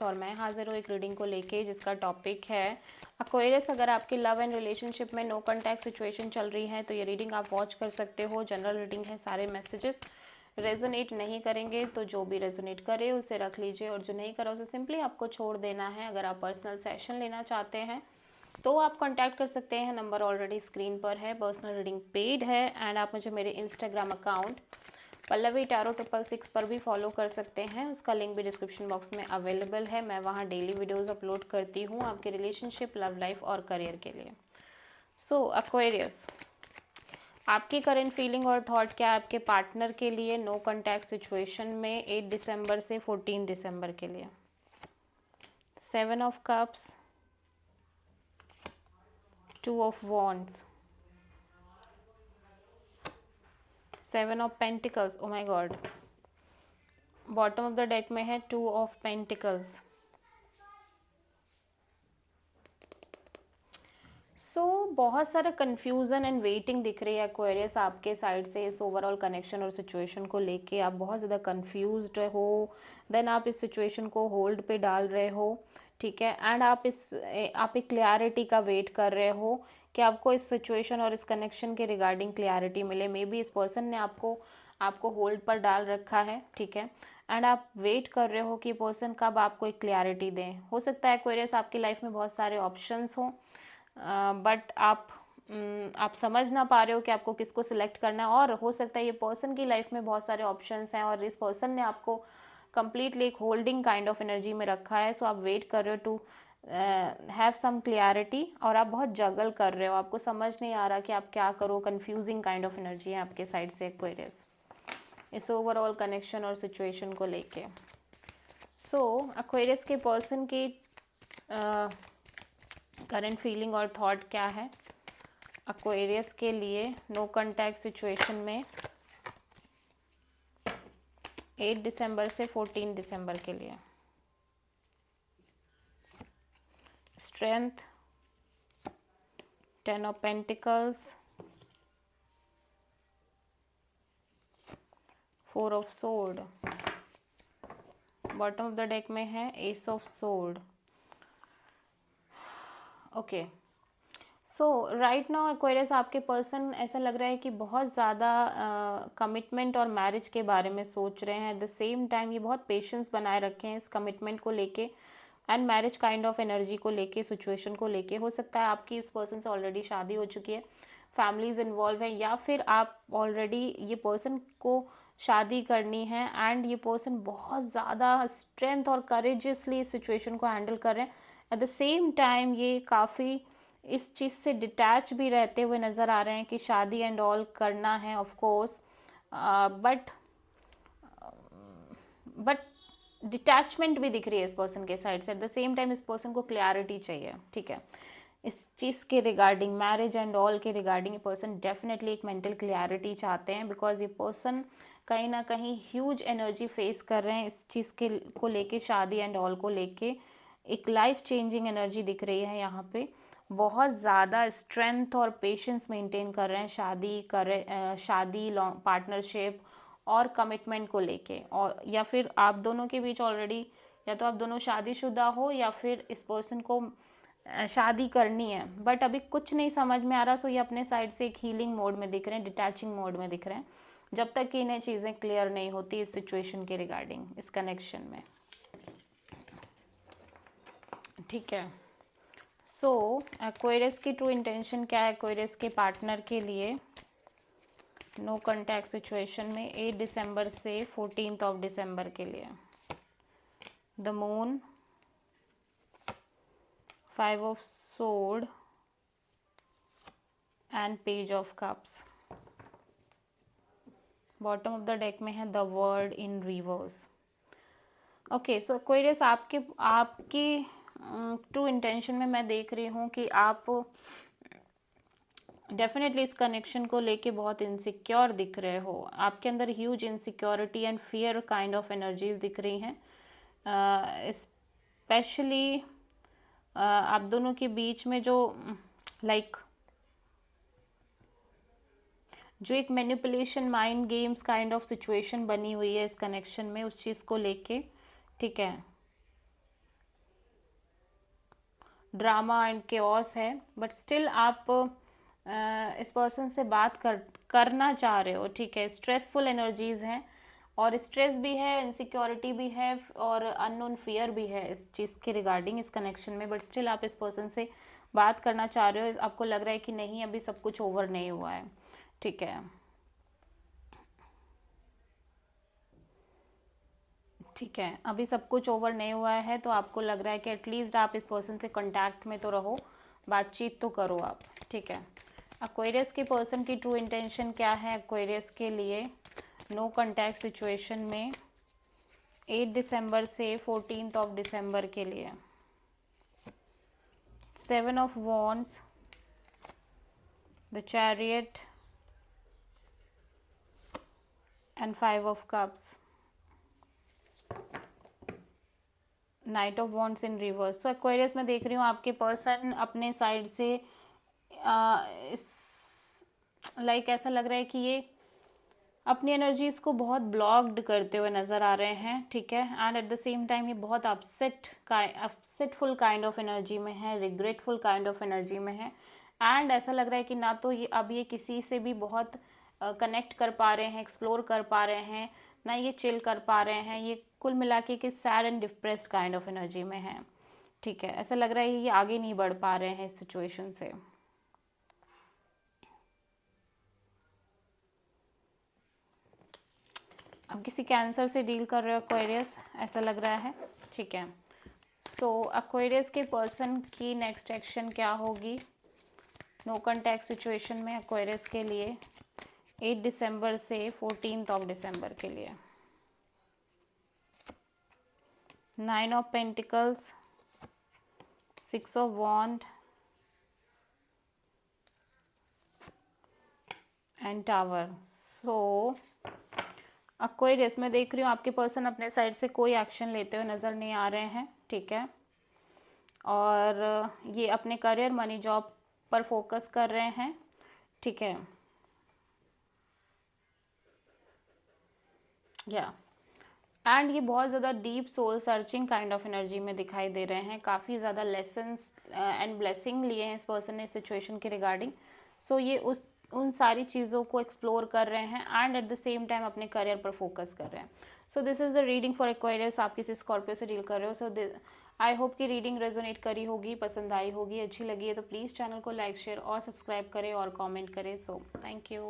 और मैं हाजिर हूँ एक रीडिंग को लेके जिसका टॉपिक है एक्वेरियस। अगर आपकी लव एंड रिलेशनशिप में नो कॉन्टैक्ट सिचुएशन चल रही है तो ये रीडिंग आप वॉच कर सकते हो। जनरल रीडिंग है, सारे मैसेजेस रेजोनेट नहीं करेंगे, तो जो भी रेजोनेट करे उसे रख लीजिए और जो नहीं करा उसे सिंपली आपको छोड़ देना है। अगर आप पर्सनल सेशन लेना चाहते हैं तो आप कांटेक्ट कर सकते हैं, नंबर ऑलरेडी स्क्रीन पर है। पर्सनल रीडिंग पेड है एंड आप मुझे मेरे इंस्टाग्राम अकाउंट पल्लवी टैरो 666 पर भी फॉलो कर सकते हैं, उसका लिंक भी डिस्क्रिप्शन बॉक्स में अवेलेबल है। मैं वहाँ डेली वीडियोस अपलोड करती हूँ आपके रिलेशनशिप, लव लाइफ और करियर के लिए। सो एक्वेरियस, आपकी करंट फीलिंग और थॉट क्या है आपके पार्टनर के लिए नो कॉन्टैक्ट सिचुएशन में 8 दिसंबर से 14 दिसंबर के लिए। 7 of cups, 2 of wands, 7 of pentacles, oh my God. Bottom of the deck में है 2 ऑफ पेंटिकल्स। बहुत सारा कन्फ्यूज़न एंड वेटिंग दिख रही है एक्वेरियस आपके साइड से इस ओवरऑल कनेक्शन और सिचुएशन को लेके। आप बहुत ज़्यादा कन्फ्यूज्ड हो, देन आप इस सिचुएशन को होल्ड पे डाल रहे हो, ठीक है। एंड आप एक क्लियरिटी का वेट कर रहे हो कि आपको इस सिचुएशन और इस कनेक्शन के रिगार्डिंग क्लियरिटी मिले। मे बी इस पर्सन ने आपको होल्ड पर डाल रखा है, ठीक है। एंड आप वेट कर रहे हो कि पर्सन कब आपको एक क्लियरिटी दें। हो सकता है एक्वेरियस आपकी लाइफ में बहुत सारे ऑप्शंस हों, बट आप समझ ना पा रहे हो कि आपको किसको सिलेक्ट करना है। और हो सकता है ये पर्सन की लाइफ में बहुत सारे ऑप्शंस हैं और इस पर्सन ने आपको कंप्लीटली एक होल्डिंग काइंड ऑफ एनर्जी में रखा है। सो आप वेट कर रहे हो टू हैव सम क्लियरिटी और आप बहुत जगल कर रहे हो, आपको समझ नहीं आ रहा कि आप क्या करो। कंफ्यूजिंग काइंड ऑफ एनर्जी है आपके साइड से एक्वेरियस इस ओवरऑल कनेक्शन और सिचुएशन को लेके। सो एक्वेरियस के पर्सन की करंट फीलिंग और थॉट क्या है एक्वेरियस के लिए नो कॉन्टैक्ट सिचुएशन में 8 दिसंबर से 14 दिसंबर के लिए। Strength, 10 of pentacles, 4 of sword. Bottom of the deck में है S of sword. Okay, so right now Aquarius आपके पर्सन ऐसा लग रहा है कि बहुत ज़्यादा कमिटमेंट और मैरिज के बारे में सोच रहे हैं। एट द सेम टाइम ये बहुत पेशेंस बनाए रखे हैं इस कमिटमेंट को लेके and marriage kind of energy को लेके, सिचुएशन को लेके। हो सकता है आपकी इस पर्सन से ऑलरेडी शादी हो चुकी है, फैमिलीज इन्वॉल्व है, या फिर आप ऑलरेडी ये पर्सन को शादी करनी है एंड ये पर्सन बहुत ज़्यादा स्ट्रेंथ और करेजियसली इस सिचुएशन को हैंडल कर रहे हैं। एट द सेम टाइम ये काफ़ी इस चीज़ से डिटैच भी रहते हुए नज़र आ रहे हैं कि शादी एंड ऑल करना है ऑफ कोर्स, बट डिटैचमेंट भी दिख रही है इस पर्सन के साइड से। एट द सेम टाइम इस पर्सन को क्लैरिटी चाहिए, ठीक है, इस चीज़ के रिगार्डिंग, मैरिज एंड ऑल के रिगार्डिंग। ये पर्सन डेफिनेटली एक मेंटल क्लैरिटी चाहते हैं बिकॉज ये पर्सन कहीं ना कहीं ह्यूज एनर्जी फेस कर रहे हैं इस चीज़ के को लेके, शादी एंड ऑल को लेके। एक लाइफ चेंजिंग एनर्जी दिख रही है यहाँ पे। बहुत ज़्यादा स्ट्रेंथ और पेशेंस मेंटेन कर रहे हैं शादी, लॉन्ग पार्टनरशिप और कमिटमेंट को लेके। और या फिर आप दोनों के बीच ऑलरेडी, या तो आप दोनों शादीशुदा हो या फिर इस पर्सन को शादी करनी है, बट अभी कुछ नहीं समझ में आ रहा। सो ये अपने साइड से एक हीलिंग मोड में दिख रहे हैं, डिटैचिंग मोड में दिख रहे हैं, जब तक कि इन्हें चीज़ें क्लियर नहीं होती इस सिचुएशन के रिगार्डिंग, इस कनेक्शन में, ठीक है। सो एक्वेरियस की ट्रू इंटेंशन क्या है एक्वेरियस के पार्टनर के लिए नो कॉन्टैक्ट सिचुएशन में 8 दिसंबर से 14 ऑफ दिसंबर के लिए। The moon, 5 of sword and page of cups. Bottom of the deck में है the world in reverse. Okay, so Aquarius आपकी ट्रू इंटेंशन में मैं देख रही हूँ कि आप डेफिनेटली इस कनेक्शन को लेके बहुत इनसिक्योर दिख रहे हो। आपके अंदर huge insecurity and fear kind of energies दिख रही हैं। स्पेशली आप दोनों के बीच में जो जो एक manipulation, mind games kind of situation बनी हुई है इस कनेक्शन में, उस चीज़ को लेके, ठीक है। ड्रामा एंड केओस है, बट स्टिल आप इस पर्सन से बात करना चाह रहे हो, ठीक है। स्ट्रेसफुल एनर्जीज हैं और स्ट्रेस भी है, इनसिक्योरिटी भी है और अननोन फियर भी है इस चीज़ के रिगार्डिंग इस कनेक्शन में, बट स्टिल आप इस पर्सन से बात करना चाह रहे हो। आपको लग रहा है कि नहीं, अभी सब कुछ ओवर नहीं हुआ है, ठीक है। ठीक है, अभी सब कुछ ओवर नहीं हुआ है, तो आपको लग रहा है कि एटलीस्ट आप इस पर्सन से कांटेक्ट में तो रहो, बातचीत तो करो आप, ठीक है। एक्वेरियस के पर्सन की ट्रू इंटेंशन क्या है एक्वेरियस के लिए नो कांटेक्ट सिचुएशन में 8 दिसंबर से 14 ऑफ दिसंबर के लिए? 7 of wands, the chariot and 5 of cups, night of wands in reverse. तो एक्वेरियस में देख रही हूँ आपके पर्सन अपने साइड से इस लाइक ऐसा लग रहा है कि ये अपनी एनर्जीज को बहुत ब्लॉक्ड करते हुए नज़र आ रहे हैं, ठीक है। And at the same time ये बहुत अपसेटफुल काइंड ऑफ एनर्जी में है, रिग्रेटफुल काइंड ऑफ एनर्जी में है। एंड ऐसा लग रहा है कि ना तो ये अब ये किसी से भी बहुत कनेक्ट कर पा रहे हैं, एक्सप्लोर कर पा रहे हैं, ना ये चिल कर पा रहे हैं। ये कुल मिला के sad and depressed kind of energy में है, ठीक है। ऐसा लग रहा है ये आगे नहीं बढ़ पा रहे हैं इस सिचुएशन से। अब किसी कैंसर से डील कर रहे हो एक्वेरियस, ऐसा लग रहा है, ठीक है। सो एक्वेरियस के पर्सन की नेक्स्ट एक्शन क्या होगी नो कांटेक्ट सिचुएशन में एक्वेरियस के लिए 8 दिसंबर से 14 ऑफ दिसंबर के लिए? 9 of pentacles, 6 of wand and tower. So Aquarius में देख रही हूँ आपके पर्सन अपने साइड से कोई एक्शन लेते हुए नज़र नहीं आ रहे हैं, ठीक है। और ये अपने करियर, मनी, जॉब पर फोकस कर रहे हैं, ठीक है। या एंड ये बहुत ज़्यादा deep soul searching kind of energy में दिखाई दे रहे हैं। काफ़ी ज़्यादा लेसन्स एंड ब्लेसिंग लिए हैं इस पर्सन ने सिचुएशन के रिगार्डिंग। सो ये उन सारी चीज़ों को एक्सप्लोर कर रहे हैं and at the same time अपने करियर पर फोकस कर रहे हैं। So this is the reading for Aquarius. आप किसी स्कॉर्पियो से डील कर रहे हो। सो आई होप कि रीडिंग रेजोनेट करी होगी, पसंद आई होगी, अच्छी लगी है तो प्लीज़ चैनल को लाइक, शेयर और सब्सक्राइब करें और कमेंट करें। So thank you.